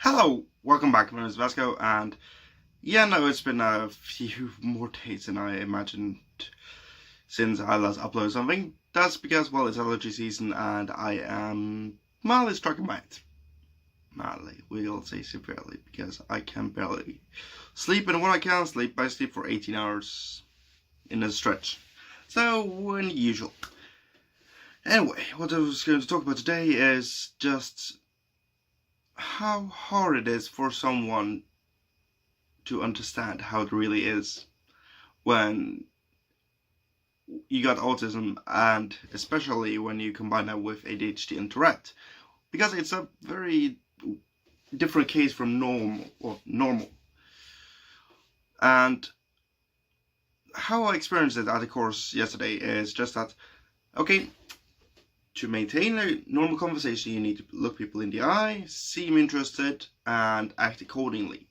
Hello, welcome back. My name is Vasco, and yeah, no, it's been a few more days than I imagined since I last uploaded something. That's because, well, it's allergy season, and I am mildly struck by it. Mildly, we'll say severely, because I can barely sleep, and when I can sleep, I sleep for 18 hours in a stretch. So, unusual. Anyway, what I was going to talk about today is just how hard it is for someone to understand how it really is when you got autism, and especially when you combine that with ADHD and Tourette, because it's a very different case from normal. And how I experienced it at the course yesterday is just that, okay, to maintain a normal conversation, you need to look people in the eye, seem interested, and act accordingly.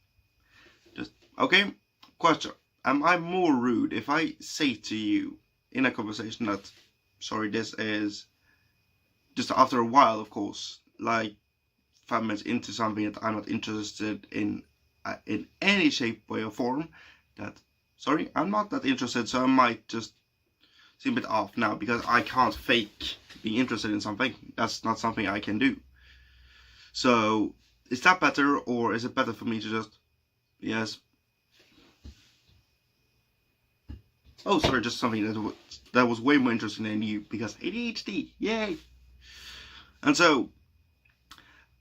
Just, okay, question. Am I more rude if I say to you in a conversation that, sorry, this is, just after a while, of course, like 5 minutes into something that I'm not interested in any shape, way, or form, that, sorry, I'm not that interested, so I might just seem a bit off now, because I can't fake being interested in something. That's not something I can do. So, is that better, or is it better for me to just, yes, oh, sorry, just something that was way more interesting than you, because ADHD, yay! And so,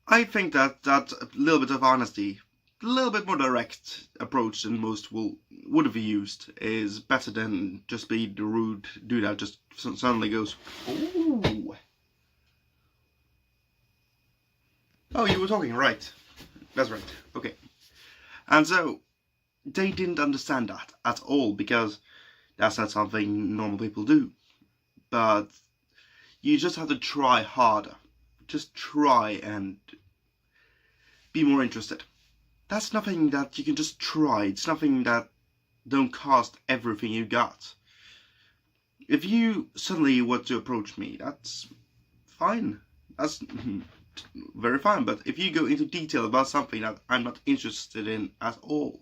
I think that a little bit of honesty, a little bit more direct approach than most would have used, is better than just be the rude dude that just suddenly goes, ooh. Oh, you were talking, right? That's right, okay. And so, they didn't understand that at all, because that's not something normal people do. But you just have to try harder. Just try and be more interested. That's nothing that you can just try. It's nothing that don't cost everything you got. If you suddenly were to approach me, that's fine. That's very fine. But if you go into detail about something that I'm not interested in at all,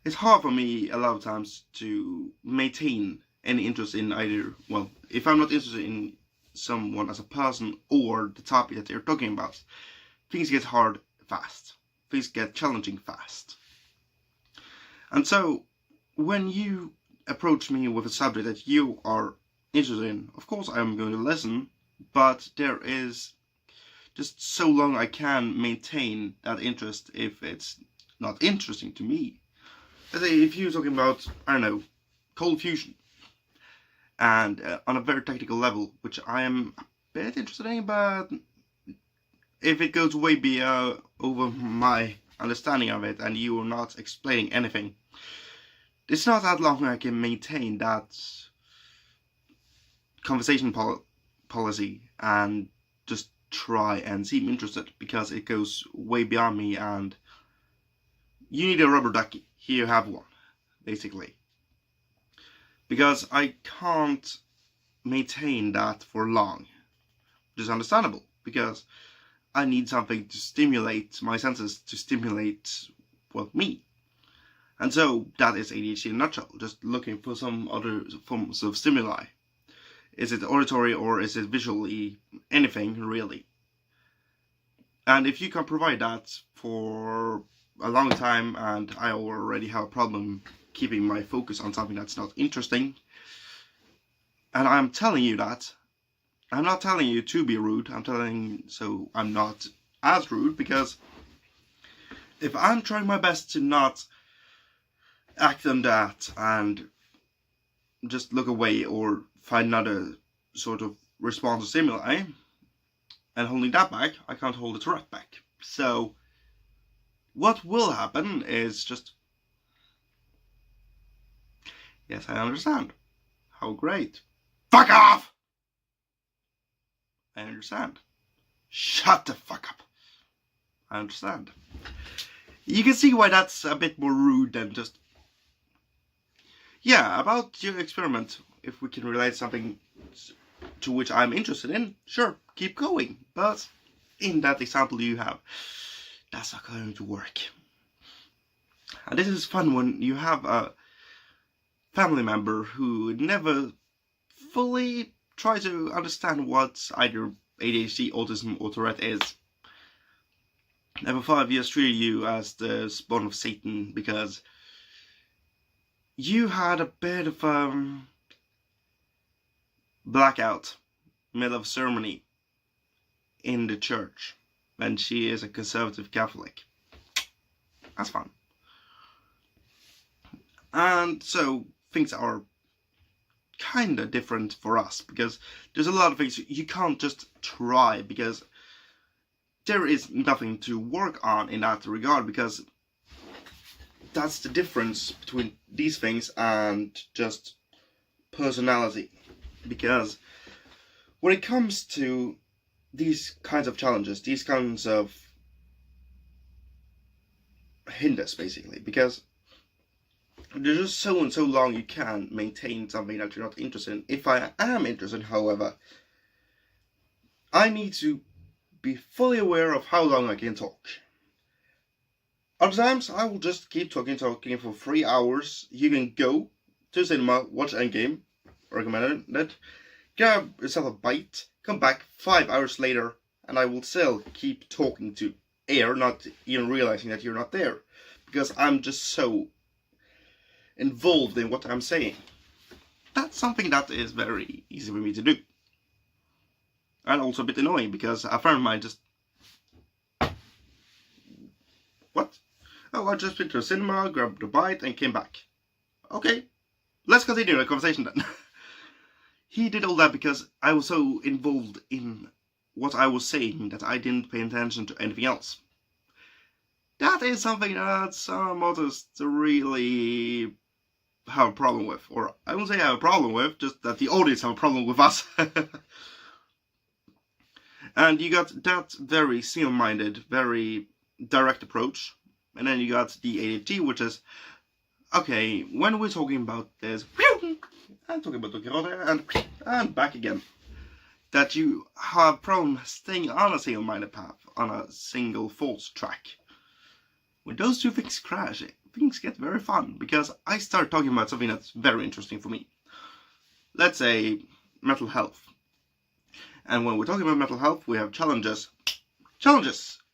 it's hard for me a lot of times to maintain any interest in either, well, if I'm not interested in someone as a person or the topic that they're talking about, things get hard fast. Things get challenging fast. And so, when you approach me with a subject that you are interested in, of course I'm going to listen, but there is just so long I can maintain that interest if it's not interesting to me. Let's say if you're talking about, I don't know, cold fusion, and on a very technical level, which I am a bit interested in, but if it goes way over my understanding of it and you are not explaining anything, it's not that long I can maintain that conversation policy and just try and seem interested, because it goes way beyond me, and you need a rubber ducky. Here you have one, basically. Because I can't maintain that for long, which is understandable, because I need something to stimulate my senses, to stimulate, well, me. And so that is ADHD in a nutshell, just looking for some other forms of stimuli. Is it auditory or is it visually? Anything, really. And if you can provide that for a long time, and I already have a problem keeping my focus on something that's not interesting, and I'm telling you that, I'm not telling you to be rude, so I'm not as rude, because if I'm trying my best to not act on that and just look away or find another sort of response or stimuli, and holding that back, I can't hold the Tourette back. So what will happen is just, yes, I understand. How great. Fuck off! I understand. Shut the fuck up. I understand. You can see why that's a bit more rude than just, yeah, about your experiment. If we can relate something to which I'm interested in, sure, keep going. But in that example you have, that's not going to work. And this is fun when you have a family member who never fully try to understand what either ADHD, autism, or Tourette is. And for 5 years treated you as the spawn of Satan because you had a bit of blackout middle of ceremony in the church when she is a conservative Catholic. That's fun. And so things are kinda different for us because there's a lot of things you can't just try because there is nothing to work on in that regard, because that's the difference between these things and just personality. Because when it comes to these kinds of challenges, these kinds of hinders, basically, because there's just so and so long you can maintain something that you're not interested in. If I am interested, however, I need to be fully aware of how long I can talk. Other times, I will just keep talking for 3 hours. You can go to the cinema, watch Endgame, recommended, grab yourself a bite, come back 5 hours later, and I will still keep talking to air, not even realizing that you're not there. Because I'm just so involved in what I'm saying. That's something that is very easy for me to do. And also a bit annoying because a friend of mine just... What? Oh, I just went to the cinema, grabbed a bite and came back. Okay, let's continue the conversation then. He did all that because I was so involved in what I was saying that I didn't pay attention to anything else. That is something that some autists really have a problem with. Or I won't say have a problem with, just that the audience have a problem with us. And you got that very single-minded, very direct approach. And then you got the ADHD, which is, okay, when we're talking about this, I'm talking about Don Quixote, and back again. That you have problem staying on a single-minded path, on a single false track. When those two things crash, things get very fun, because I start talking about something that's very interesting for me. Let's say mental health. And when we're talking about mental health, we have challenges,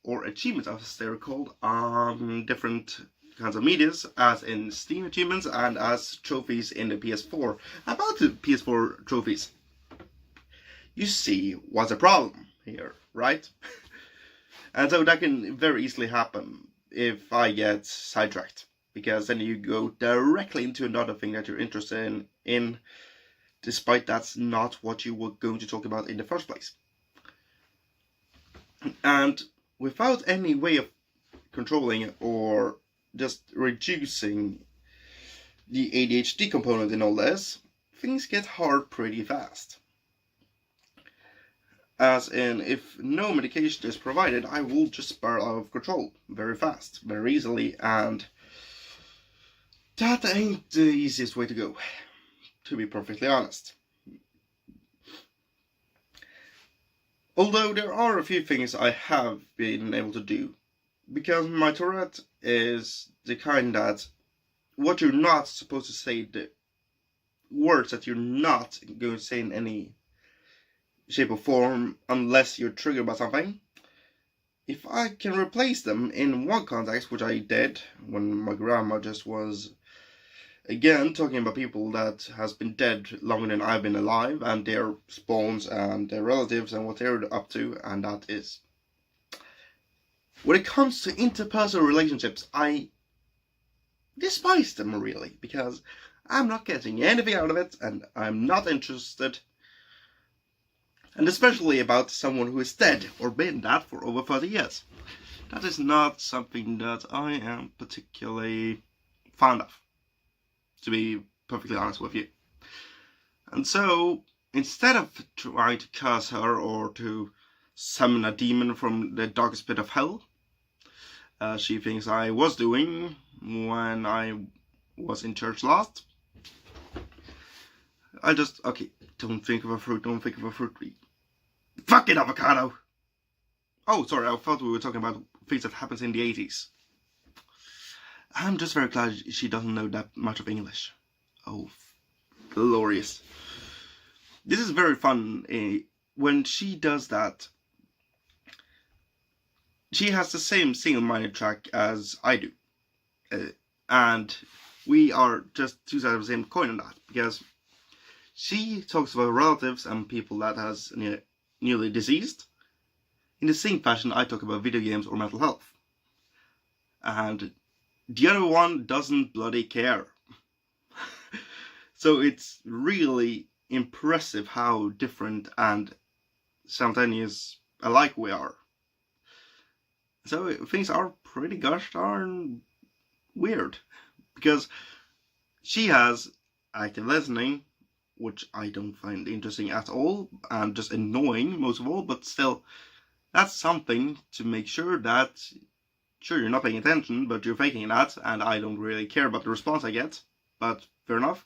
or achievements as they're called, on different kinds of medias, as in Steam achievements and as trophies in the PS4. About the PS4 trophies, you see what's the problem here, right? And so that can very easily happen if I get sidetracked, because then you go directly into another thing that you're interested in despite that's not what you were going to talk about in the first place. And without any way of controlling or just reducing the ADHD component in all this, things get hard pretty fast. As in, if no medication is provided, I will just spiral out of control very fast, very easily, and that ain't the easiest way to go, to be perfectly honest. Although there are a few things I have been able to do, because my Tourette is the kind that what you're not supposed to say, the words that you're not going to say in any shape or form unless you're triggered by something, if I can replace them in one context, which I did when my grandma just was again talking about people that has been dead longer than I've been alive, and their spawns and their relatives and what they're up to, and that is, when it comes to interpersonal relationships, I despise them really, because I'm not getting anything out of it and I'm not interested. And especially about someone who is dead or been that for over 30 years. That is not something that I am particularly fond of, to be perfectly honest with you. And so, instead of trying to curse her or to summon a demon from the darkest pit of hell, she thinks I was doing when I was in church last, I just, okay, don't think of a fruit. Fucking avocado! Oh, sorry, I thought we were talking about things that happens in the 80s. I'm just very glad she doesn't know that much of English. Oh, glorious. This is very fun. When she does that, she has the same single-minded track as I do. And we are just two sides of the same coin on that, because she talks about relatives and people that has newly deceased. In the same fashion, I talk about video games or mental health. And the other one doesn't bloody care. So it's really impressive how different and simultaneous alike we are. So things are pretty gosh darn weird. Because she has active listening, which I don't find interesting at all, and just annoying most of all, but still, that's something to make sure that, sure, you're not paying attention, but you're faking that, and I don't really care about the response I get, but fair enough.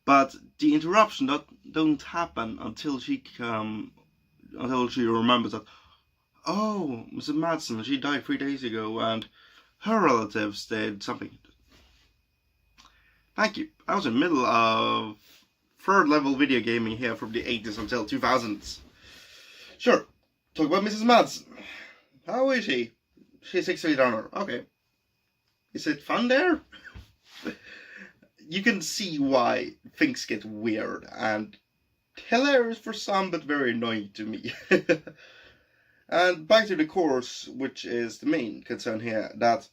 But the interruption don't happen until she remembers that, oh, Mrs. Madsen, she died 3 days ago, and her relatives did something. Thank you. I was in the middle of third level video gaming here from the 80s until 2000s. Sure, talk about Mrs. Madsen. How is she? She's 6 feet under. Okay. Is it fun there? You can see why things get weird and hilarious for some, but very annoying to me. And back to the course, which is the main concern here, that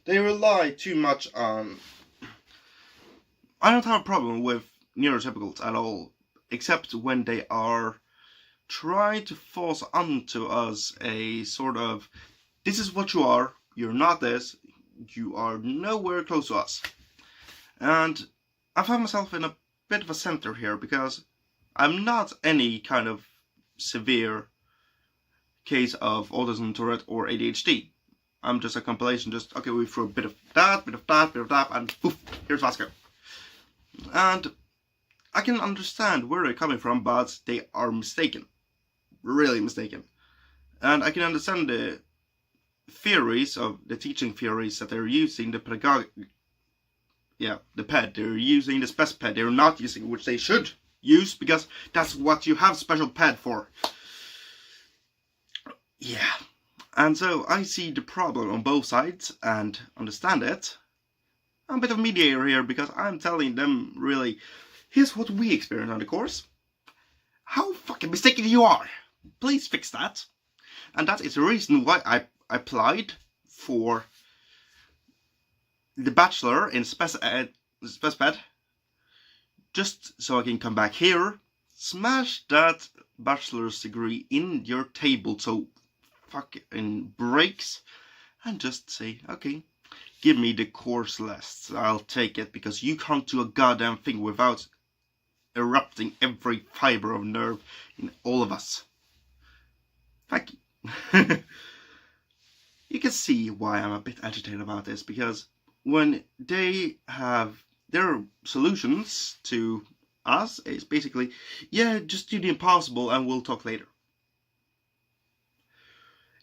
they rely too much on... I don't have a problem with neurotypicals at all, except when they are trying to force onto us a sort of, this is what you are, you're not this, you are nowhere close to us. And I find myself in a bit of a center here, because I'm not any kind of severe case of autism, Tourette, or ADHD. I'm just a compilation, just, okay, we throw a bit of that, bit of that, bit of that, and poof, here's Vasco. And I can understand where they're coming from, but they are mistaken. Really mistaken. And I can understand the theories of the teaching theories that they're using, the pedagogic, the PED, they're using the special PED, they're not using, which they should use, because that's what you have special PED for. Yeah. And so I see the problem on both sides and understand it. I'm a bit of a mediator here, because I'm telling them, really, here's what we experience on the course. How fucking mistaken you are. Please fix that. And that is the reason why I applied for the bachelor in Spec Ed, just so I can come back here, smash that bachelor's degree in your table so fucking breaks, and just say, okay, give me the course list, I'll take it, because you can't do a goddamn thing without erupting every fiber of nerve in all of us. Thank you. You can see why I'm a bit agitated about this, because when they have their solutions to us, it's basically, yeah, just do the impossible and we'll talk later.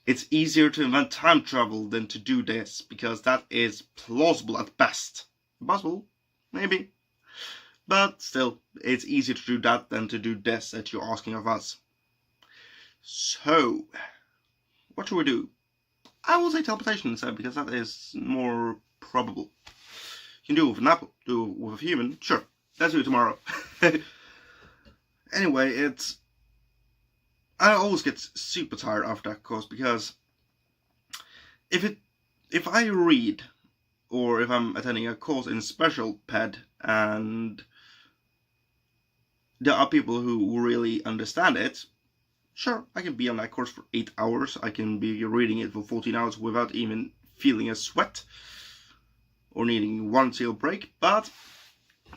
It's easier to invent time travel than to do this, because that is plausible at best. Impossible? Maybe. But still, it's easier to do that than to do this that you're asking of us. So, what should we do? I will say teleportation instead, because that is more probable. You can do it with an apple, do it with a human, sure. Let's do it tomorrow. Anyway, I always get super tired after that course, because if I read, or if I'm attending a course in special PED, and there are people who really understand it, sure, I can be on that course for 8 hours, I can be reading it for 14 hours without even feeling a sweat, or needing one single break, but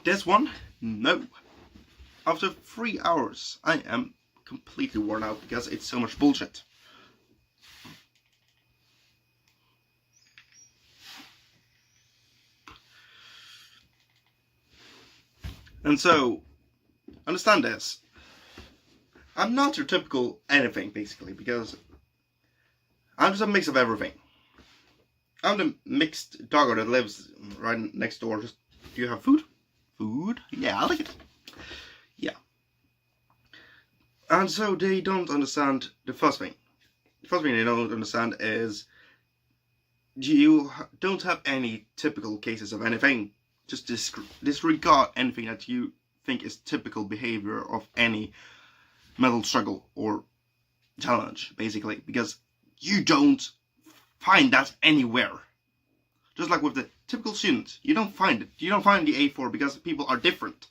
this one, no. After 3 hours, I am completely worn out, because it's so much bullshit. And so, understand this. I'm not your typical anything, basically, because I'm just a mix of everything. I'm the mixed doggo that lives right next door. Just, do you have food? Food? Yeah, I like it. Yeah. And so they don't understand the first thing. The first thing they don't understand is you don't have any typical cases of anything. Just disregard anything that you think is typical behavior of any mental struggle or challenge, basically, because you don't find that anywhere. Just like with the typical student, you don't find it. You don't find the A4 because people are different.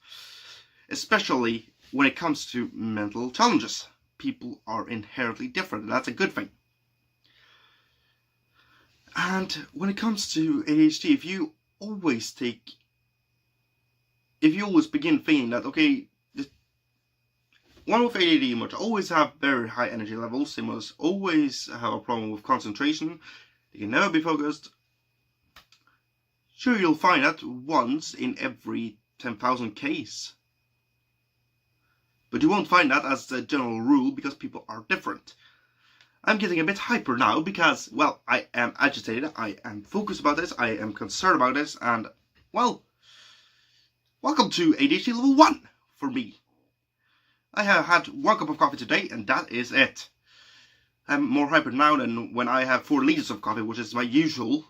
Especially when it comes to mental challenges. People are inherently different, and that's a good thing. And when it comes to ADHD, if you always begin thinking that, okay, one with ADHD must always have very high energy levels, they must always have a problem with concentration, they can never be focused. Sure, you'll find that once in every 10,000 case. But you won't find that as a general rule because people are different. I'm getting a bit hyper now because, well, I am agitated, I am focused about this, I am concerned about this, and, well, welcome to ADHD level 1 for me. I have had 1 cup of coffee today, and that is it. I'm more hyper now than when I have 4 liters of coffee, which is my usual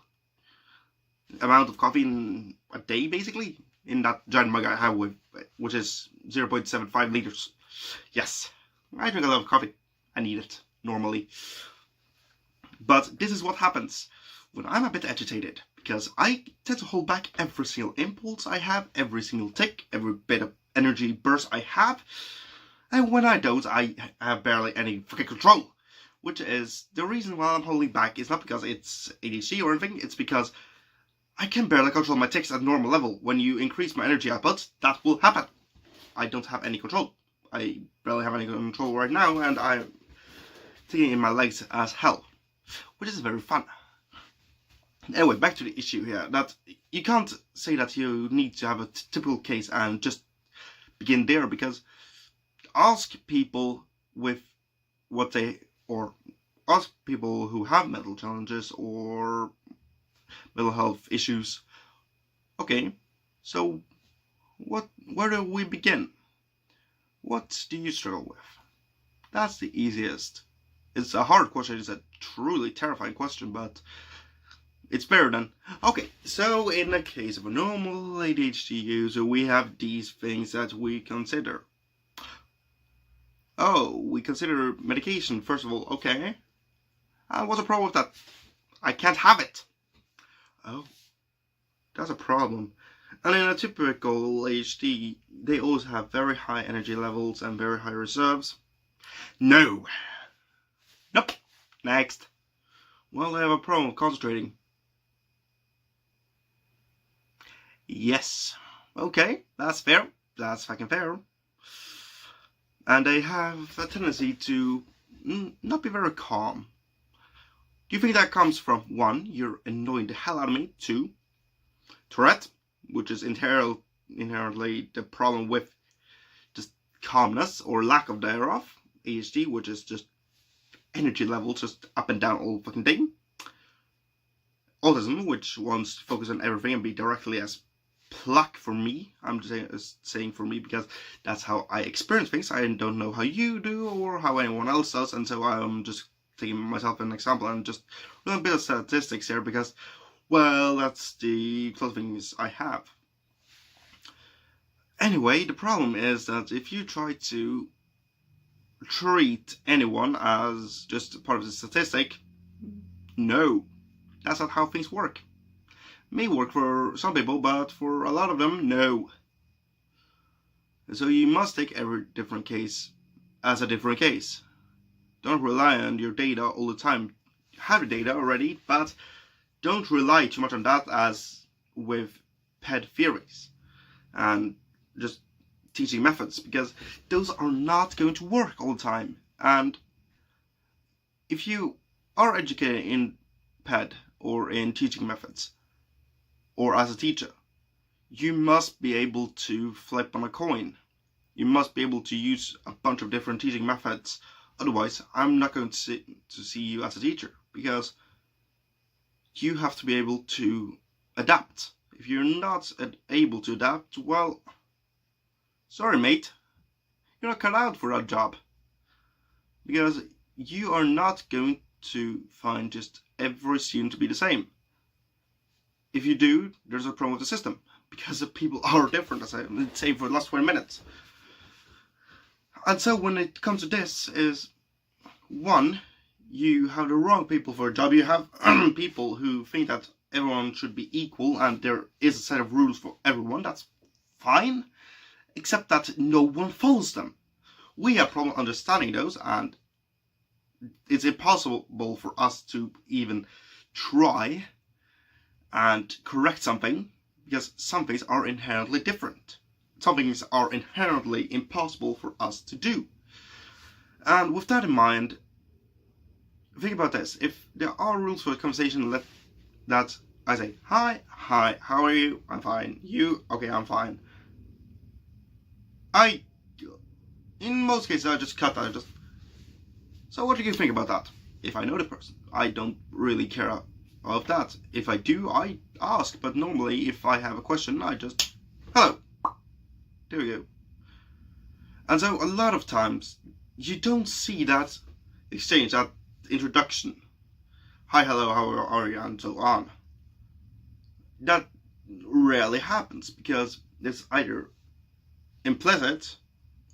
amount of coffee in a day, basically, in that giant mug I have, which is 0.75 liters. Yes, I drink a lot of coffee. I need it, normally. But this is what happens when I'm a bit agitated, because I tend to hold back every single impulse I have, every single tick, every bit of energy burst I have, and when I don't, I have barely any fucking control. Which is the reason why I'm holding back is not because it's ADHD or anything, it's because I can barely control my ticks at normal level. When you increase my energy output, that will happen. I don't have any control. I barely have any control right now, and I'm ticking in my legs as hell. Which is very fun. Anyway, back to the issue here, that you can't say that you need to have a typical case and just begin there, because ask people ask people who have mental challenges or mental health issues. Okay, so where do we begin? What do you struggle with? That's the easiest. It's a hard question, it's a truly terrifying question, but it's better than... Okay, so in the case of a normal ADHD user, we have these things that we consider. Oh, we consider medication, first of all, okay. What's the problem with that? I can't have it. Oh, that's a problem. And in a typical ADHD, they always have very high energy levels and very high reserves. No. Nope. Next. Well, they have a problem with concentrating. Yes. Okay, that's fair. That's fucking fair. And they have a tendency to not be very calm. Do you think that comes from 1, you're annoying the hell out of me, 2, Tourette, which is inherently the problem with just calmness or lack of thereof, ADHD, which is just energy level just up and down all fucking day, autism, which wants to focus on everything and be directly as pluck for me. I'm just saying for me because that's how I experience things. I don't know how you do or how anyone else does, and so I'm just taking myself an example and just running a bit of statistics here because, well, that's the close things I have. Anyway, the problem is that if you try to treat anyone as just part of the statistic, no, that's not how things work. May work for some people, but for a lot of them, no. So you must take every different case as a different case. Don't rely on your data all the time. Have your data already, but don't rely too much on that as with PED theories and just teaching methods, because those are not going to work all the time. And if you are educated in PED or in teaching methods, or as a teacher, you must be able to flip on a coin. You must be able to use a bunch of different teaching methods. Otherwise, I'm not going to see you as a teacher. because you have to be able to adapt. If you're not able to adapt, well, sorry mate, you're not cut out for that job. Because you are not going to find just every student to be the same. If you do, there's a problem with the system, because the people are different, as I say for the last 20 minutes. And so when it comes to this is, one, you have the wrong people for a job. You have people who think that everyone should be equal and there is a set of rules for everyone. That's fine, except that no one follows them. We have problem understanding those, and it's impossible for us to even try and correct something, because some things are inherently different. Some things are inherently impossible for us to do. And with that in mind, think about this. If there are rules for a conversation that I say, hi, how are you? I'm fine. You? Okay, I'm fine. In most cases, I just cut that. So what do you think about that? If I know the person, I don't really care about that. If I do, I ask. But normally, if I have a question, I just, hello. There we go. And so a lot of times, you don't see that exchange, that introduction. Hi, hello, how are you? And so on. That rarely happens, because it's either implicit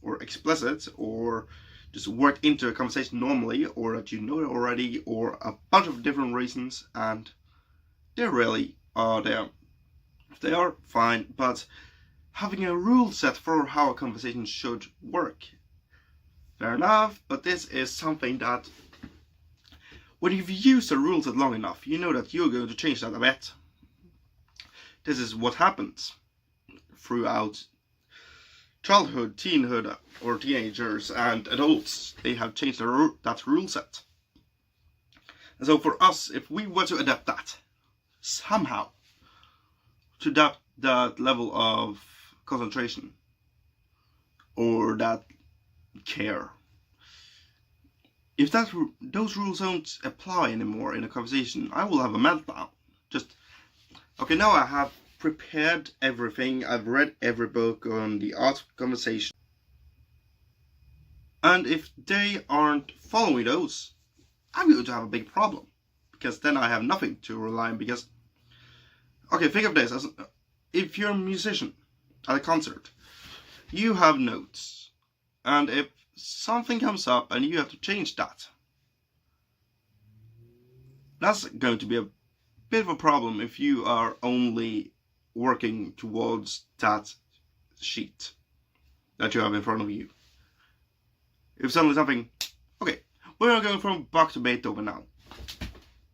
or explicit, or just worked into a conversation normally, or that you know it already, or a bunch of different reasons, and they really are there. If they are, fine, but having a rule set for how a conversation should work, fair enough, but this is something that, when you've used the rule set long enough, you know that you're going to change that a bit. This is what happens throughout childhood, teenhood, or teenagers and adults. They have changed that rule set. And so for us, if we were to adapt that somehow, to that level of concentration or that care, if those rules don't apply anymore in a conversation, I will have a meltdown. Just, okay, now I have prepared everything, I've read every book on the art of conversation, and if they aren't following those, I'm going to have a big problem, because then I have nothing to rely on. Because, okay, think of this as, if you're a musician at a concert, you have notes, and if something comes up and you have to change that, that's going to be a bit of a problem if you are only working towards that sheet that you have in front of you. If suddenly something, okay, we're going from Bach to Beethoven now.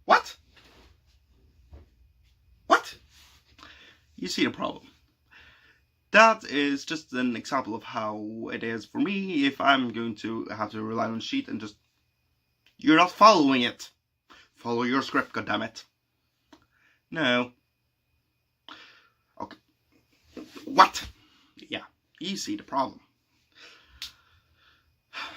What? What? You see the problem. That is just an example of how it is for me if I'm going to have to rely on a sheet and just, you're not following it. Follow your script, goddammit. No. Okay. What? Yeah, you see the problem.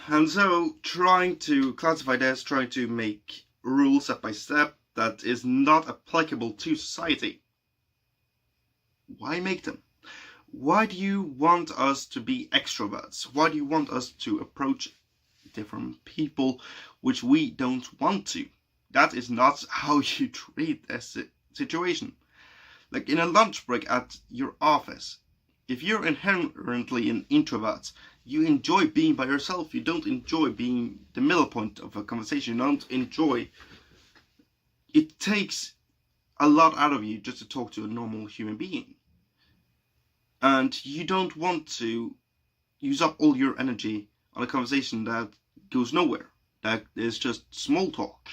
And so, trying to classify this, trying to make rules step by step that is not applicable to society. Why make them? Why do you want us to be extroverts? Why do you want us to approach different people which we don't want to? That is not how you treat a situation. Like in a lunch break at your office, if you're inherently an introvert, you enjoy being by yourself. You don't enjoy being the middle point of a conversation. You don't enjoy. It takes a lot out of you just to talk to a normal human being. And you don't want to use up all your energy on a conversation that goes nowhere, that is just small talk.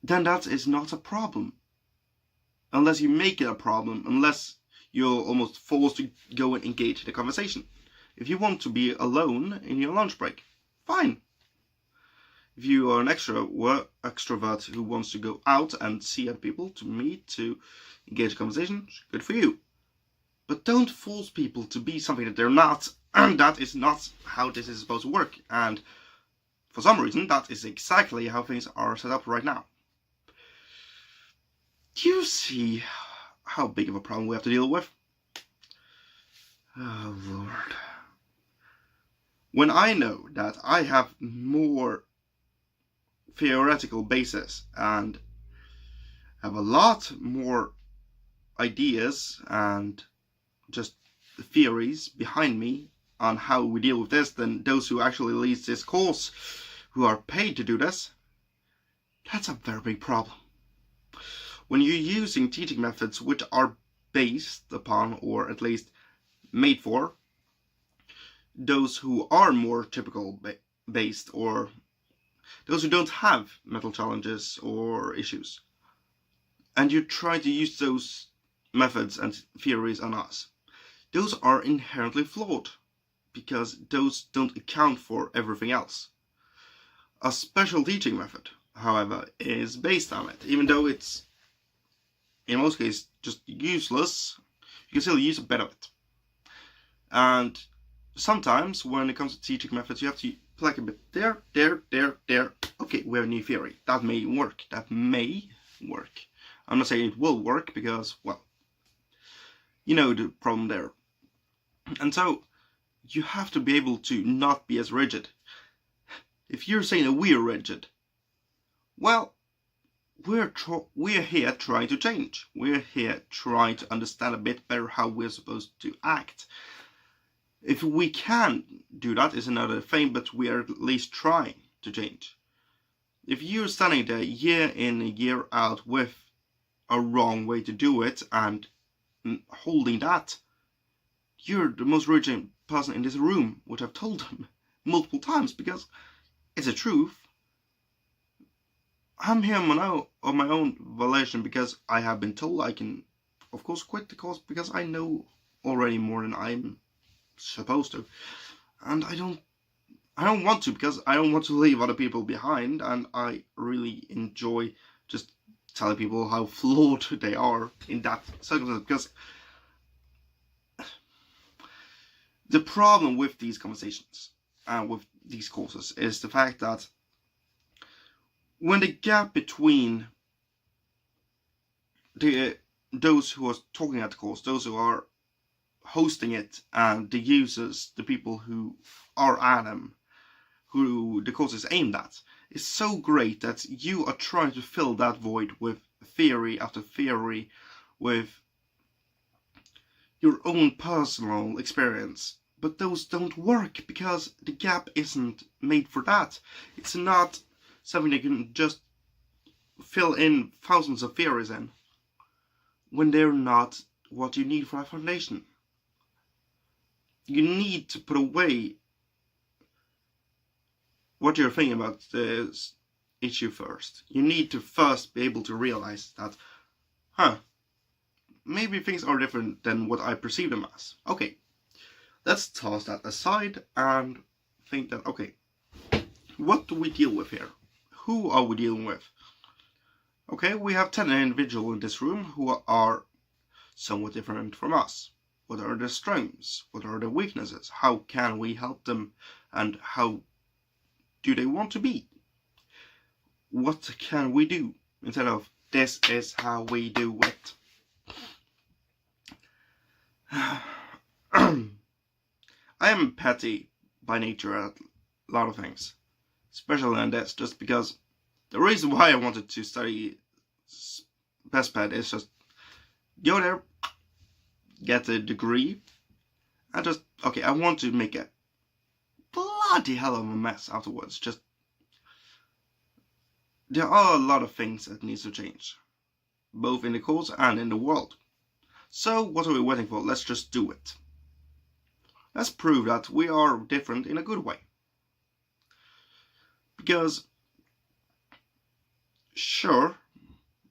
Then that is not a problem. Unless you make it a problem, unless you're almost forced to go and engage in the conversation. If you want to be alone in your lunch break, fine. If you are an extrovert who wants to go out and see other people, to meet, to engage in conversation, good for you. But don't force people to be something that they're not, and that is not how this is supposed to work. And For some reason, that is exactly how things are set up right now. Do you see how big of a problem we have to deal with? Oh, Lord. When I know that I have more theoretical basis and have a lot more ideas and just theories behind me on how we deal with this than those who actually lead this course, who are paid to do this, that's a very big problem. When you're using teaching methods which are based upon, or at least made for, those who are more typical based, or those who don't have mental challenges or issues, and you try to use those methods and theories on us, those are inherently flawed, because those don't account for everything else. A special teaching method, however, is based on it, even though it's, in most cases, just useless. You can still use a bit of it. And sometimes, when it comes to teaching methods, you have to plug a bit there. Okay, we have a new theory. That may work. I'm not saying it will work, because, well, you know the problem there. And so, you have to be able to not be as rigid. If you're saying that we're rigid, well, we're here trying to change. We're here trying to understand a bit better how we're supposed to act. If we can do that is another thing, but we are at least trying to change. If you're standing there year in and year out with a wrong way to do it and holding that, you're the most rigid person in this room, which I've told them multiple times, because it's the truth. I'm here on my own volition because I have been told I can, of course, quit the course because I know already more than I'm supposed to, and I don't want to, because I don't want to leave other people behind, and I really enjoy just telling people how flawed they are in that circumstance, because the problem with these conversations and with these courses is the fact that when the gap between those who are talking at the course, those who are hosting it, and the users, the people who are at them, who the course is aimed at, is so great that you are trying to fill that void with theory after theory, with your own personal experience. But those don't work, because the gap isn't made for that. It's not something you can just fill in thousands of theories in, when they're not what you need for a foundation. You need to put away what you're thinking about this issue first. You need to first be able to realize that, maybe things are different than what I perceive them as. Okay, let's toss that aside and think that, okay, what do we deal with here? Who are we dealing with? Okay, we have 10 individuals in this room who are somewhat different from us. What are their strengths? What are their weaknesses? How can we help them? And how do they want to be? What can we do? Instead of, this is how we do it. I am petty by nature at a lot of things, especially on this, just because the reason why I wanted to study Best Ped is just go there, get a degree, and just, okay, I want to make a bloody hell of a mess afterwards. Just, there are a lot of things that needs to change, both in the course and in the world. So what are we waiting for? Let's just do it. Let's prove that we are different in a good way. Because, sure,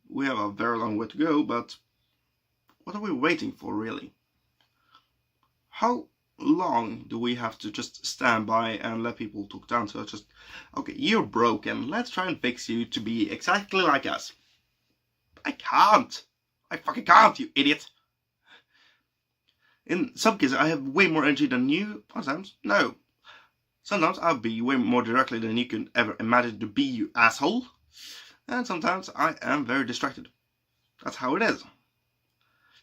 we have a very long way to go, but what are we waiting for, really? How long do we have to just stand by and let people talk down to us? Just, okay, you're broken, let's try and fix you to be exactly like us. I can't. I fucking can't, you idiot. In some cases, I have way more energy than you. Sometimes, no. Sometimes I'll be way more directly than you can ever imagine to be, you asshole. And sometimes I am very distracted. That's how it is.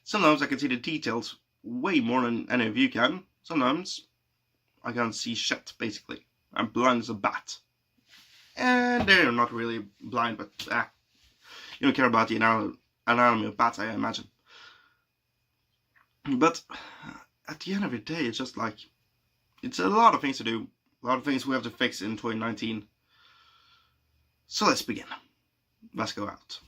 Sometimes I can see the details way more than any of you can. Sometimes I can't see shit, basically. I'm blind as a bat. And they're not really blind, but you don't care about the anatomy of bats, I imagine. But at the end of the day, it's just like, it's a lot of things to do, a lot of things we have to fix in 2019. So let's begin. Let's go out.